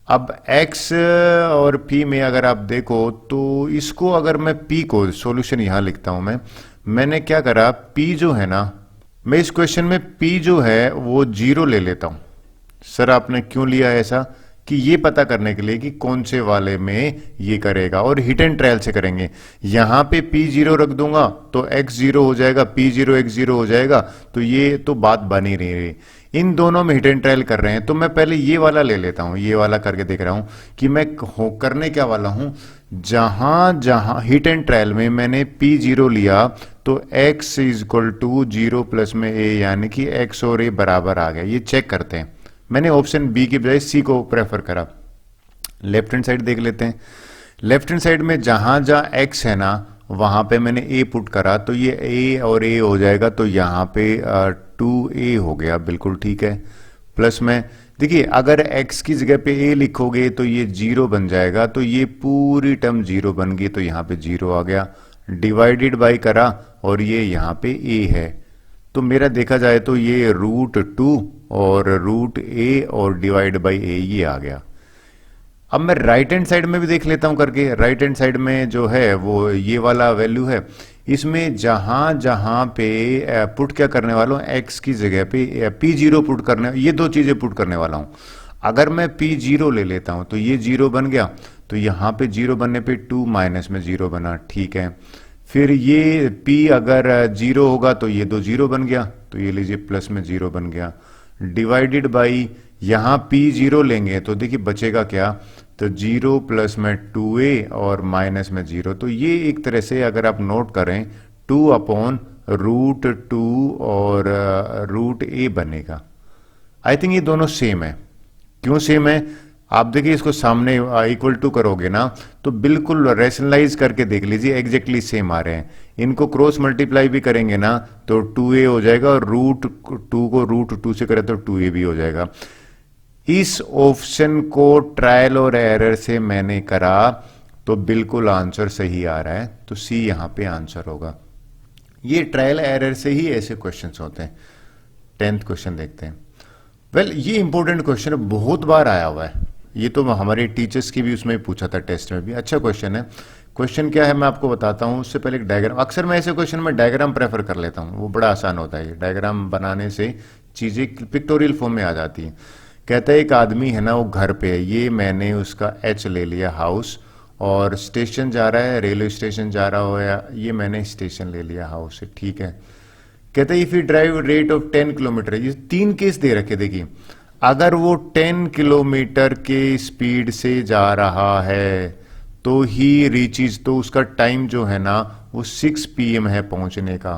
अब x और p में अगर आप देखो तो इसको अगर मैं p को सॉल्यूशन यहां लिखता हूं मैंने क्या करा, p जो है ना मैं इस क्वेश्चन में P जो है वो 0 ले लेता हूं। सर आपने क्यों लिया ऐसा? कि ये पता करने के लिए कि कौन से वाले में ये करेगा, और हिट एंड ट्रायल से करेंगे। यहां पे P0 रख दूंगा तो X0 हो जाएगा, P0 X0 हो जाएगा, तो ये तो बात बन ही नहीं रही। इन दोनों में हिट एंड ट्रायल कर रहे हैं, तो मैं पहले ये वाला ले लेता हूं, ये वाला करके देख रहा हूं कि मैं करने क्या वाला हूं। जहां जहां हिट एंड ट्रायल में मैंने P0 लिया तो x is equal to 0 plus में a, यानी कि x और a बराबर आ गया। ये चेक करते हैं। मैंने ऑप्शन बी के बजाय सी को प्रेफर करा। लेफ्ट हैंड साइड देख लेते हैं। लेफ्ट हैंड साइड में जहां जहां x है ना, वहां पे मैंने a पुट करा, तो ये a और a हो जाएगा, तो यहां पे 2a हो गया। बिल्कुल ठीक है। प्लस में देखिए, अगर x की जगह पे a लिखोगे तो ये 0 बन जाएगा, तो ये पूरी टर्म 0 बन गई, तो यहां पे 0 आ गया। डिवाइडेड बाई करा और ये यहां पे a है, तो मेरा देखा जाए तो ये √2 और √a और डिवाइड बाई a ये आ गया। अब मैं राइट हैंड साइड में भी देख लेता हूं करके। राइट हैंड साइड में जो है वो ये वाला वैल्यू है। इसमें जहां जहां पे पुट क्या करने वाला हूं, x की जगह पे P0 पुट करने, ये दो चीजें पुट करने वाला हूं। अगर मैं P0 ले लेता हूं तो ये 0 बन गया, तो यहां पे 0 बनने पे 2 माइनस में 0 बना, ठीक है। फिर ये P अगर 0 होगा तो ये दो 0 बन गया, तो ये लीजिए प्लस में 0 बन गया। डिवाइडेड बाई यहां P0 लेंगे तो देखिए बचेगा क्या, तो 0 प्लस में 2a और माइनस में 0, तो ये एक तरह से अगर आप नोट करें 2 अपॉन √2 और √a बनेगा। आई थिंक ये दोनों सेम है। क्यों सेम है? आप देखिए, इसको सामने इक्वल टू करोगे ना तो बिल्कुल रैशनलाइज करके देख लीजिए, एग्जैक्टली सेम आ रहे हैं। इनको क्रॉस मल्टीप्लाई भी करेंगे ना तो 2a हो जाएगा, और √2 को √2 से करें तो 2a भी हो जाएगा। इस ऑप्शन को ट्रायल और एरर से मैंने करा तो बिल्कुल आंसर सही आ रहा है, तो सी यहां पे आंसर होगा। ये ट्रायल एरर से ही ऐसे क्वेश्चंस होते हैं। 10th क्वेश्चन देखते हैं। वेल, ये इंपॉर्टेंट क्वेश्चन बहुत बार आया हुआ है। ये तो हमारे टीचर्स की भी उसमें पूछा था, टेस्ट में भी। अच्छा क्वेश्चन है। क्वेश्चन क्या है मैं आपको बताता हूं, उससे पहले एक डायग्राम। अक्सर मैं ऐसे क्वेश्चन में डायग्राम प्रेफर कर लेता हूं, वो बड़ा आसान होता है। डायग्राम बनाने से चीजें पिक्टोरियल फॉर्म में आ जाती हैं। कहता है एक आदमी है ना, वो घर पे है। ये मैंने उसका H ले लिया, हाउस, और स्टेशन जा रहा है, रेलवे स्टेशन जा रहा हो, या ये मैंने स्टेशन ले लिया, हाउस से, ठीक है। कहता है if you drive rate of 10 kilometre, ये 3 केस दे रखे। देखिए, अगर वो 10 किलोमीटर के स्पीड से जा रहा है तो ही रीचेज, तो उसका टाइम जो है ना वो 6 PM है पहुंचने का।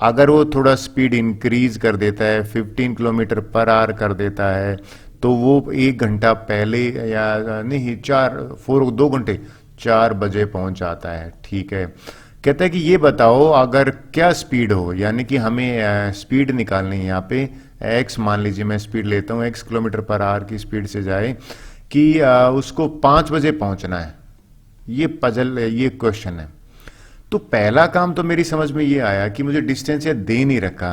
अगर वो थोड़ा स्पीड इंक्रीज कर देता है, 15 किलोमीटर पर आवर कर देता है, तो वो 1 घंटा पहले, या नहीं 2 घंटे 4 बजे पहुंच जाता है, ठीक है। कहता है कि ये बताओ अगर क्या स्पीड हो, यानी कि हमें स्पीड निकालनी है। यहाँ पे x मान लीजिए, मैं स्पीड लेता हूँ, x किलोमीटर पर आवर की स्पीड से जाए कि उसको 5 बजे पहुंचना है। ये पजल, ये क्वेश्चन है। तो पहला काम तो मेरी समझ में ये आया कि मुझे डिस्टेंस या दे नहीं रखा,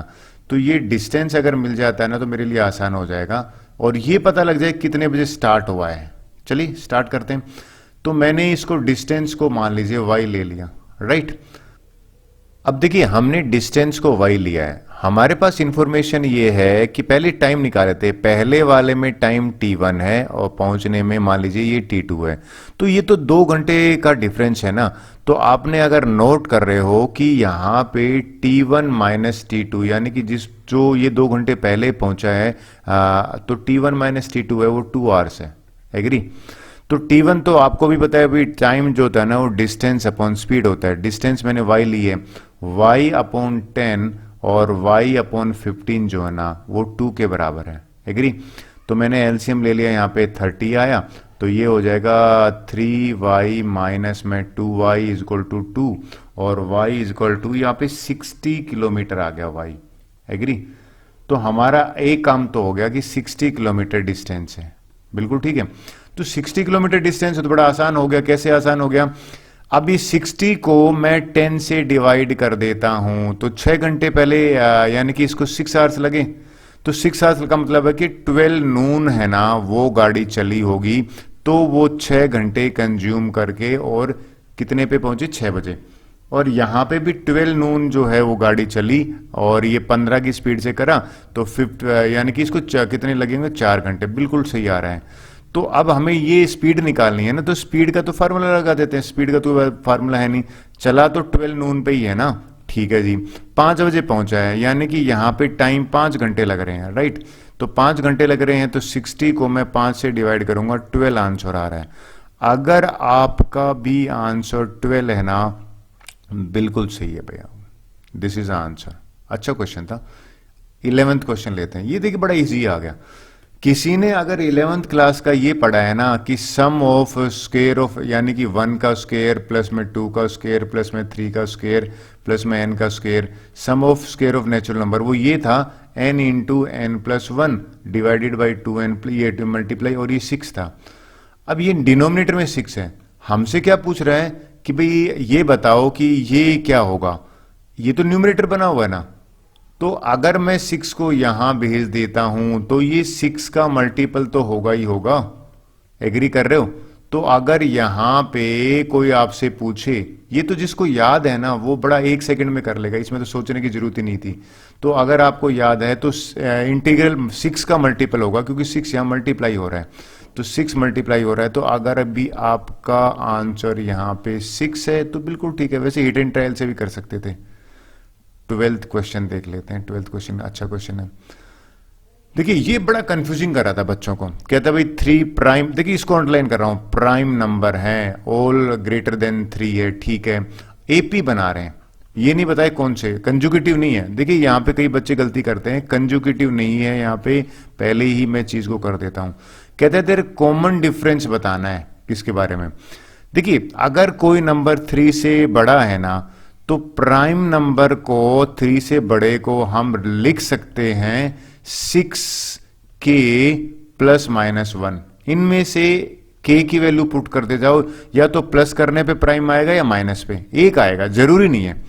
तो ये डिस्टेंस अगर मिल जाता है ना तो मेरे लिए आसान हो जाएगा, और ये पता लग जाए कितने बजे स्टार्ट हुआ है। चलिए स्टार्ट करते हैं। तो मैंने इसको डिस्टेंस को मान लीजिए y ले लिया, राइट। अब देखिए, हमने डिस्टेंस को y लिया है। हमारे पास इंफॉर्मेशन ये है कि पहले टाइम निकाले थे। पहले वाले में टाइम t1 है और पहुंचने में मान लीजिए ये t2 है, तो ये तो 2 घंटे का डिफरेंस है ना। तो आपने अगर नोट कर रहे हो कि यहाँ पे t1 माइनस t2, यानी कि जो ये 2 घंटे पहले पहुंचा है, तो t1 माइनस t2 है, वो 2 आवर्स है। एग्री? तो t1 तो आपको भी पता है भाई, टाइम जो होता है ना वो डिस्टेंस अपॉन स्पीड होता है। डिस्टेंस मैंने y ली है, y अपॉन 10 और y अपॉन 15 जो है ना वो 2 के बराबर है। एग्री? तो मैंने एलसीएम ले लिया, यहाँ पे 30 आया, तो ये हो जाएगा 3y माइनस में 2y इज इक्वल टू 2, और y इज इक्वल टू यहाँ पे 60 किलोमीटर आ गया y। एग्री? तो हमारा एक काम तो हो गया कि 60 किलोमीटर डिस्टेंस है। बिल्कुल ठीक है। तो 60 किलोमीटर डिस्टेंस है तो बड़ा आसान हो गया। कैसे आसान हो गया? अब इस 60 को मैं 10 से डिवाइड कर देता हूं, तो 6 घंटे पहले, यानी कि इसको 6 आवर्स लगे, तो 6 आवर्स का मतलब है कि 12 नून है ना वो गाड़ी चली होगी, तो वो 6 घंटे कंज्यूम करके और कितने पे पहुंचे, 6 बजे। और यहाँ पे भी 12 नून जो है वो गाड़ी चली और ये 15 की स्पीड से करा तो 50 यानी कि इसको कितने लगेंगे 4 घंटे, बिल्कुल सही आ रहा है। तो अब हमें ये स्पीड निकालनी है ना, तो स्पीड का तो फार्मूला लगा देते हैं, स्पीड का तो फार्मूला है नहीं, चला तो 12 नून पे ही है ना, ठीक है जी। 5 बजे पहुंचा है यानी कि यहाँ पे टाइम 5 घंटे लग रहे हैं, राइट। तो 5 घंटे लग रहे हैं तो 60 को मैं 5 से डिवाइड करूंगा, 12 आंसर आ रहा है। अगर आपका भी आंसर 12 है ना, बिल्कुल सही है भैया, दिस इज आंसर। अच्छा क्वेश्चन था। 11th क्वेश्चन लेते हैं, ये देखिए बड़ा इजी आ गया। किसी ने अगर 11th क्लास का ये पढ़ा है ना कि सम ऑफ स्क्वायर ऑफ यानी कि 1 का स्क्वायर प्लस में 2 का स्क्वायर प्लस में 3 का स्क्वायर प्लस में n का square, sum of square of natural number, वो ये था n into N plus 1 divided by 2n, ये मल्टीप्लाई, और ये 6 था। अब ये डिनोमिनेटर में 6 है, हमसे क्या पूछ रहा है कि भाई ये बताओ कि ये क्या होगा, ये तो न्यूमरेटर बना हुआ है ना, तो अगर मैं 6 को यहां भेज देता हूं तो ये 6 का मल्टीपल तो होगा ही होगा, एग्री कर रहे हो। तो अगर यहां पे कोई आपसे पूछे, ये तो जिसको याद है ना वो बड़ा 1 सेकंड में कर लेगा, इसमें तो सोचने की जरूरत ही नहीं थी। तो अगर आपको याद है तो इंटीग्रल 6 का मल्टीपल होगा, क्योंकि 6 यहां मल्टीप्लाई हो रहा है, तो 6 मल्टीप्लाई हो रहा है। तो अगर अभी आपका आंसर यहां पे 6 है तो बिल्कुल ठीक है। वैसे हिट एंड ट्रायल से भी कर सकते थे। 12th क्वेश्चन देख लेते हैं। 12th क्वेश्चन अच्छा क्वेश्चन है। देखिए ये बड़ा कंफ्यूजिंग कर रहा था बच्चों को, कहता भाई 3 प्राइम, देखिए इसको अंडरलाइन कर रहा हूं, प्राइम नंबर है, ऑल ग्रेटर देन 3 है, ठीक है, एपी बना रहे हैं, ये नहीं बताए कौन से, कंजुगेटिव नहीं है। देखिए यहां पे कई बच्चे गलती करते हैं, कंजुगेटिव नहीं है यहां पे, पहले ही मैं चीज को कर देता हूं। कहते हैं तेरे कॉमन डिफरेंस बताना है किसके बारे में। देखिए अगर कोई नंबर 3 से बड़ा है ना, तो प्राइम नंबर को 3 से बड़े को हम लिख सकते हैं 6k प्लस माइनस 1, इनमें से k की वैल्यू पुट करते जाओ, या तो प्लस करने पे प्राइम आएगा या माइनस पे, एक आएगा, जरूरी नहीं है।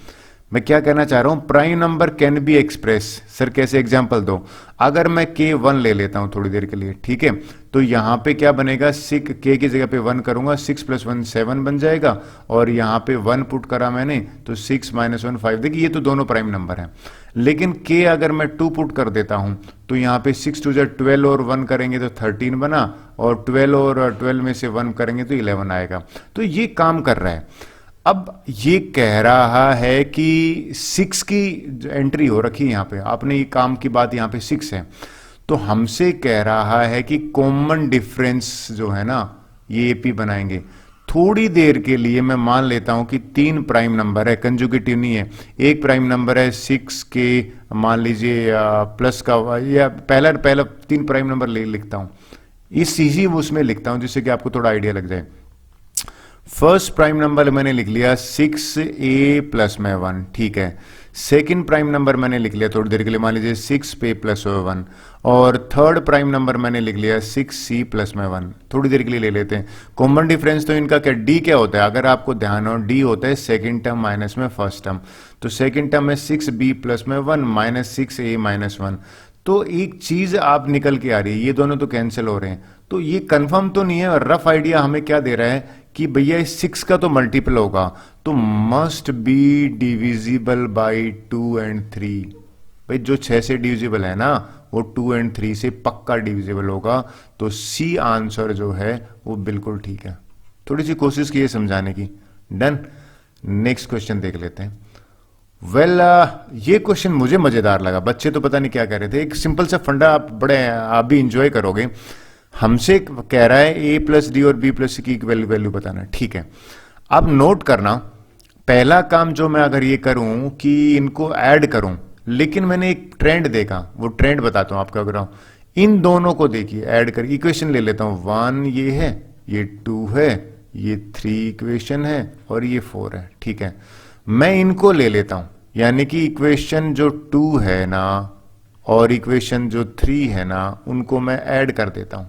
मैं क्या कहना चाह रहा हूं, prime number can be express, sir कैसे, एग्जांपल दो। अगर मैं k1 ले लेता हूं थोड़ी देर के लिए, ठीक है, तो यहां पे क्या बनेगा, 6 k की जगह पे 1 करूंगा, 6 प्लस 1 7 बन जाएगा, और यहां पे 1 पुट करा मैंने तो 6 माइनस 1 5। देखिए ये तो दोनों प्राइम नंबर हैं, लेकिन k अगर मैं 2 पुट कर देता हूं तो यहां पे 6 टू 12 और 1 करेंगे तो 13 बना, और 12 और 12 में से 1 करेंगे तो 11 आएगा। तो ये काम कर रहा है। अब ये कह रहा है कि 6 की एंट्री हो रखी है यहां पे, आपने ये काम की बात, यहां पे 6 है, तो हमसे कह रहा है कि कॉमन डिफरेंस जो है ना, ये एपी बनाएंगे। थोड़ी देर के लिए मैं मान लेता हूं कि 3 प्राइम नंबर है, कंजुगेटिव नहीं है, एक प्राइम नंबर है 6 के, मान लीजिए प्लस का, या पहला 3 प्राइम नंबर लिखता हूं, इस इसी उसमें लिखता हूं जिससे कि आपको थोड़ा आइडिया लग जाए। फर्स्ट प्राइम नंबर मैंने लिख लिया 6a प्लस में 1, ठीक है। सेकंड प्राइम नंबर मैंने लिख लिया थोड़ी देर के लिए, मान लीजिए 6p प्लस 1, और थर्ड प्राइम नंबर मैंने लिख लिया 6c प्लस में 1, थोड़ी देर के लिए ले लेते हैं। कॉमन डिफरेंस तो इनका क्या, डी क्या होता है, अगर आपको ध्यान हो, डी होता है सेकंड टर्म माइनस में फर्स्ट टर्म, तो सेकंड टर्म में 6b प्लस में 1 माइनस 6a माइनस 1, तो एक चीज आप निकल के आ रही है, ये दोनों तो कैंसिल हो रहे हैं, तो ये कंफर्म तो नहीं है, रफ आइडिया हमें क्या दे रहा है कि भैया इस 6 का तो मल्टीपल होगा, तो must be divisible by 2 and 3। भाई जो 6 से डिविजिबल है ना, वो 2 एंड 3 से पक्का डिविजिबल होगा, तो सी आंसर जो है वो बिल्कुल ठीक है। थोड़ी सी कोशिश की है समझाने की, डन। नेक्स्ट क्वेश्चन देख लेते हैं। वेल ये क्वेश्चन मुझे मजेदार लगा, बच्चे तो पता नहीं क्या कह रहे थे। एक सिंपल सा फंडा, आप भी इंजॉय करोगे। हमसे कह रहा है a प्लस डी और b प्लस सी की वैल्यू बताना, ठीक है। अब नोट करना, पहला काम जो मैं अगर ये करूं कि इनको ऐड करूं, लेकिन मैंने एक ट्रेंड देखा, वो ट्रेंड बताता हूं आपको। अगर इन दोनों को देखिए ऐड कर, इक्वेशन ले लेता हूं, 1 ये है, ये 2 है, ये 3 इक्वेशन है, और ये 4 है, ठीक है। मैं इनको ले लेता हूं, यानी कि इक्वेशन जो 2 है ना और इक्वेशन जो 3 है ना, उनको मैं ऐड कर देता हूं।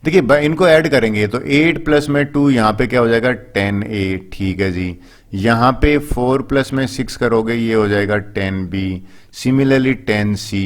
देखिए इनको ऐड करेंगे तो 8 प्लस में 2, यहां पे क्या हो जाएगा 10a, ठीक है जी। यहां पे 4 प्लस में 6 करोगे, ये हो जाएगा 10b, सिमिलरली 10c,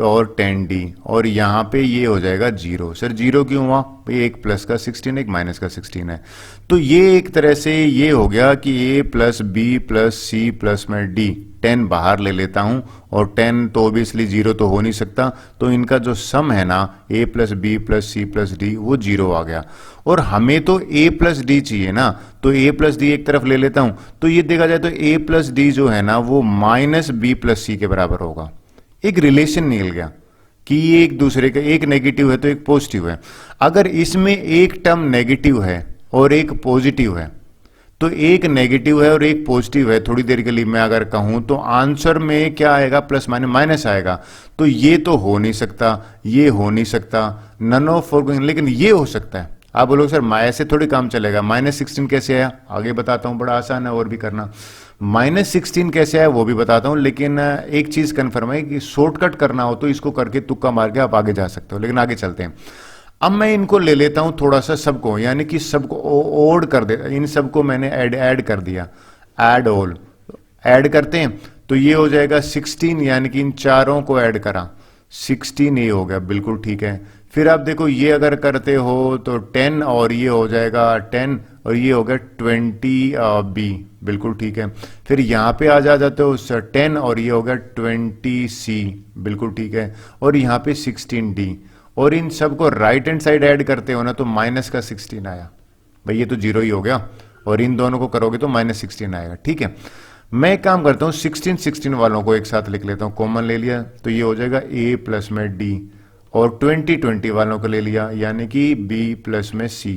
और 10d, और यहाँ पे ये हो जाएगा 0। सर 0 क्यों हुआ भाई? एक प्लस का 16 एक माइनस का 16 है। तो ये एक तरह से ये हो गया कि a plus B plus C plus में d, 10 बाहर ले लेता हूं, और 10 तो ऑब्वियसली 0 तो हो नहीं सकता, तो इनका जो सम है ना a plus B plus C plus D वो 0 आ गया। और हमें तो a प्लस डी चाहिए ना, तो a प्लस डी एक तरफ ले लेता हूं, तो ये देखा जाए तो a प्लस डी जो है ना वो माइनस बी प्लस सी के बराबर होगा। एक रिलेशन निकल गया कि ये एक दूसरे का, एक नेगेटिव है तो एक पॉजिटिव है। अगर इसमें एक टर्म नेगेटिव है और एक पॉजिटिव है, तो एक नेगेटिव है और एक पॉजिटिव है, थोड़ी देर के लिए मैं अगर कहूं तो आंसर में क्या आएगा? प्लस माइनस माइनस आएगा। तो ये तो हो नहीं सकता, ये हो नहीं सकता, नन ऑफ फोरगोइंग, लेकिन ये हो सकता है। आप बोलोगे सर ऐसे थोड़ी काम चलेगा, -16 कैसे आया? आगे बताता हूं, बड़ा आसान है और भी करना। -16 कैसे आया वो भी बताता हूं, लेकिन एक चीज कंफर्म है कि शॉर्टकट करना हो तो इसको करके तुक्का मार के आप आगे जा सकते हो। लेकिन आगे चलते हैं। अब मैं इनको ले लेता हूं थोड़ा सा सबको, यानी कि सबको ओड कर दे, इन सबको मैंने ऐड कर दिया, ऐड ऑल ऐड करते हैं तो ये हो जाएगा 16, यानी कि इन चारों को ऐड करा 16 ये हो गया, बिल्कुल ठीक है। फिर आप देखो ये अगर करते हो तो 10 और ये हो जाएगा 10 और ये हो गया 20 बी, बिल्कुल ठीक है। फिर यहाँ पे आ जाते हो 10 और ये हो गया 20 सी, बिल्कुल ठीक है। और यहाँ पे 16 डी, और इन सबको राइट हैंड साइड ऐड करते हो ना तो माइनस का 16 आया, भाई ये तो 0 ही हो गया, और इन दोनों को करोगे तो -16 आएगा, ठीक है। मैं एक काम करता हूँ 16 वालों को एक साथ लिख लेता हूँ, कॉमन ले लिया तो ये हो जाएगा a प्लस में d, और 20 वालों को ले लिया यानी कि b प्लस में c,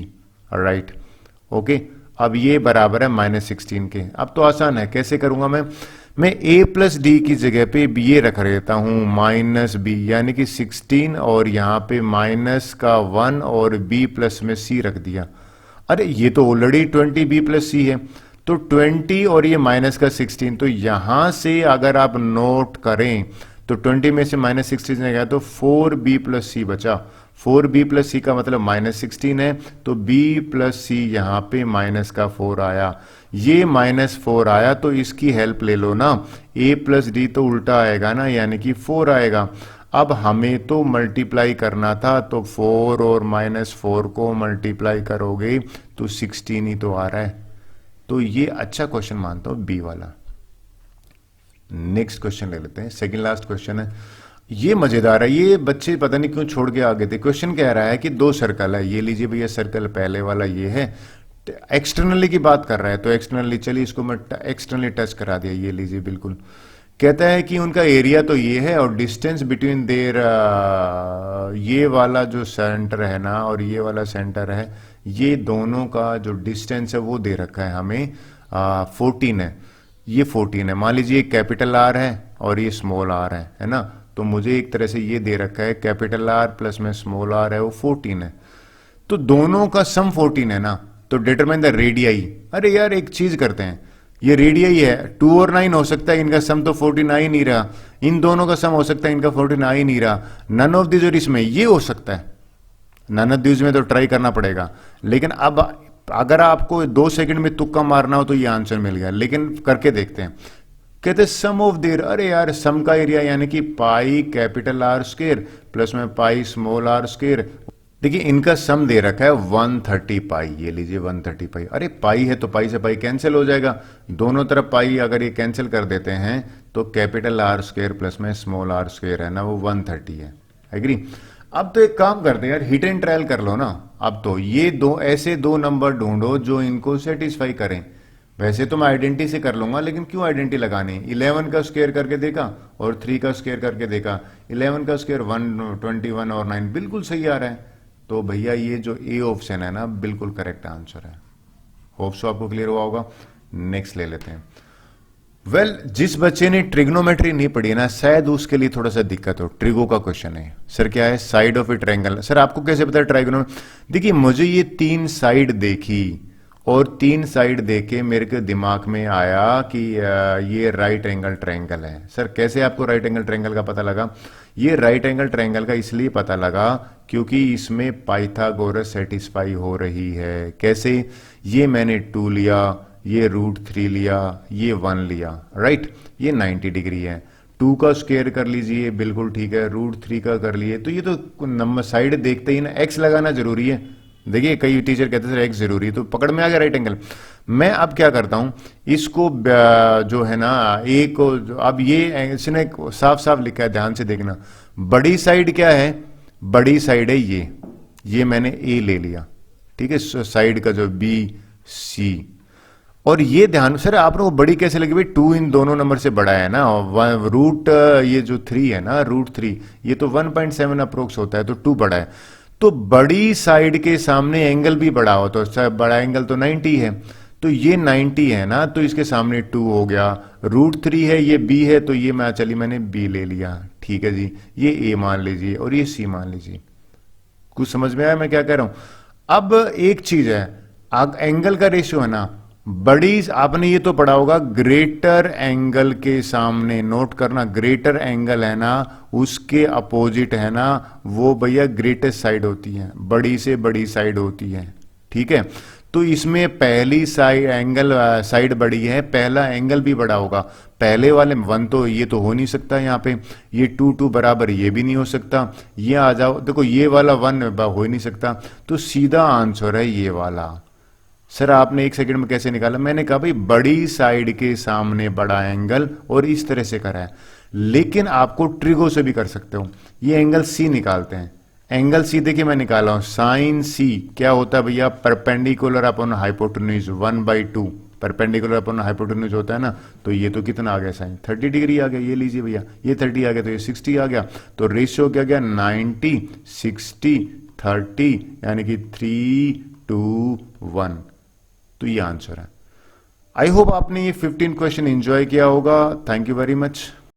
राइट ओके। अब ये बराबर है -16 के। अब तो आसान है, कैसे करूंगा मैं a प्लस डी की जगह पे ये रख लेता हूं -b, यानी कि 16 और यहां पे माइनस का 1 और b प्लस में c रख दिया। अरे ये तो ऑलरेडी 20b प्लस c है, तो 20 और ये माइनस का 16, तो यहां से अगर आप नोट करें तो 20 में से -16 गया तो 4b प्लस c बचा। 4b प्लस सी का मतलब -16 है, तो b प्लस सी यहाँ पे माइनस का 4 आया। ये -4 आया तो इसकी हेल्प ले लो ना, a प्लस डी तो उल्टा आएगा ना, यानी कि 4 आएगा। अब हमें तो मल्टीप्लाई करना था, तो 4 और -4 को मल्टीप्लाई करोगे तो 16 ही तो आ रहा है। तो ये अच्छा क्वेश्चन मानता हूं बी वाला। नेक्स्ट क्वेश्चन ले लेते हैं, सेकंड लास्ट क्वेश्चन है। ये मजेदार है, ये बच्चे पता नहीं क्यों छोड़ के आ गए थे। क्वेश्चन कह रहा है कि 2 सर्कल है, ये लीजिए भैया सर्कल पहले वाला ये है, एक्सटर्नली की बात कर रहा है, तो एक्सटर्नली चलिए इसको मैं एक्सटर्नली टच करा दिया, ये लीजिए बिल्कुल। कहता है कि उनका एरिया तो ये है और डिस्टेंस बिटवीन देयर, ये वाला जो सेंटर है ना और ये वाला सेंटर है, ये दोनों का जो डिस्टेंस है वो दे रखा है हमें 14 है। ये 14 है, मान लीजिए कैपिटल आर है और ये स्मॉल आर है ना, तो मुझे एक तरह से ये दे रखा है कैपिटल आर प्लस में स्मॉल आर है वो 14 है, तो दोनों का सम 14 है ना, तो डिटरमाइन द रेडियाई। अरे यार एक चीज करते हैं, ये रेडियाई है, 2 और 9 हो सकता है, इनका सम तो 14 आ ही नहीं रहा, इन दोनों का सम हो सकता है, इनका 14 आ ही नहीं रहा, नन ऑफ दिस और इसमें ये हो सकता है, नन ऑफ दिस में तो ट्राई करना पड़ेगा। लेकिन अब अगर आपको 2 सेकंड में तुक्का मारना हो तो ये आंसर मिल गया, लेकिन करके देखते हैं। कहते सम ऑफ देयर, अरे यार सम का एरिया यानी कि pi capital R square plus में पाई स्मॉल आर स्क्वायर। देखिए इनका सम दे रखा है 130 पाई, ये लीजिए 130 पाई। अरे पाई है तो पाई से पाई कैंसिल हो जाएगा, दोनों तरफ पाई अगर ये कैंसिल कर देते हैं तो कैपिटल आर स्क्वायर प्लस में स्मॉल आर स्क्वायर है ना वो 130 है, एग्री। अब तो एक काम करते हैं यार, हिट एंड ट्रायल कर लो ना। अब तो ये ऐसे दो नंबर ढूंढो जो इनको सेटिस्फाई करें। वैसे तो मैं आइडेंटिटी से कर लूंगा, लेकिन क्यों आइडेंटिटी लगानी? 11 का स्क्वायर करके देखा और 3 का स्क्वायर करके देखा, 11 का स्क्वायर 121 और 9 बिल्कुल सही आ रहा है। तो भैया ये जो ए ऑप्शन है ना बिल्कुल करेक्ट आंसर है। होप सो आपको क्लियर हुआ होगा। नेक्स्ट ले लेते हैं। वेल जिस बच्चे ने ट्रिग्नोमेट्री नहीं पढ़ी ना शायद उसके लिए थोड़ा सा दिक्कत हो। ट्रिगो का क्वेश्चन है सर, क्या है? Side of A triangle. Sir आपको कैसे पता है ट्रायंगल? देखिए मुझे ये 3 साइड देखी और 3 साइड देखे मेरे के दिमाग में आया कि ये राइट एंगल ट्रायंगल है। सर कैसे आपको राइट एंगल ट्रायंगल का पता लगा? ये राइट एंगल ट्रायंगल का इसलिए पता लगा क्योंकि इसमें पाइथागोरस सेटिस्फाई हो रही है। कैसे? ये मैंने 2 लिया, ये √3 लिया, ये 1 लिया, राइट। ये 90 डिग्री है। 2 का स्क्वायर कर लीजिए, बिल्कुल ठीक है, √3 का कर लिए। तो ये तो नंबर साइड देखते ही ना एक्स लगाना जरूरी है। देखिए कई टीचर कहते हैं सर एक्स जरूरी है, तो पकड़ में आ गया राइट एंगल। मैं अब क्या करता हूं, इसको जो है ना एक, अब ये इसने साफ साफ लिखा है, ध्यान से देखना। बड़ी साइड क्या है, बड़ी साइड है ये मैंने ए ले लिया, ठीक है, साइड का जो बी सी। और ये ध्यान सर आप लोगों को बड़ी कैसे लगी भाई, 2 इन दोनों नंबर से बड़ा है ना, रूट ये जो 3 है ना, √3 ये तो 1.7 अप्रोक्स होता है, तो 2 बड़ा है। तो बड़ी साइड के सामने एंगल भी बड़ा हो, तो बड़ा एंगल तो 90 है, तो ये 90 है ना, तो इसके सामने 2 हो गया। √3 है, ये b है, तो ये मैंने b ले लिया, ठीक है जी। ये a मान लीजिए और ये c मान लीजिए। कुछ समझ में आया मैं क्या कह रहा हूं। अब एक चीज है, एंगल का रेशियो है ना, बड़ी आपने ये तो पढ़ा होगा, ग्रेटर एंगल के सामने, नोट करना, ग्रेटर एंगल है ना उसके अपोजिट है ना वो भैया ग्रेटेस्ट साइड होती है, बड़ी से बड़ी साइड होती है, ठीक है। तो इसमें पहली साइड एंगल साइड बड़ी है, पहला एंगल भी बड़ा होगा। पहले वाले 1 तो ये तो हो नहीं सकता, यहाँ पे ये 2 बराबर ये भी नहीं हो सकता। ये आ जाओ, देखो ये वाला 1 हो ही नहीं सकता, तो सीधा आंसर है ये वाला। सर आपने 1 सेकंड में कैसे निकाला, मैंने कहा भाई बड़ी साइड के सामने बड़ा एंगल, और इस तरह से करा है। लेकिन आपको ट्रिगो से भी कर सकते हो। ये एंगल सी निकालते हैं, एंगल सी देखिए मैं निकाला हूं, साइन सी क्या होता है भैया, perpendicular upon hypotenuse 1/2, perpendicular upon hypotenuse होता है ना। तो ये तो कितना आ गया साइन, 30 डिग्री आ गया, ये लीजिए भैया, ये 30 आ गया, तो ये 60 आ गया। तो रेशियो क्या गया, 90 60 30, यानी कि 3:1। तो ये आंसर है। आई होप आपने ये 15 क्वेश्चन एंजॉय किया होगा। Thank you very much.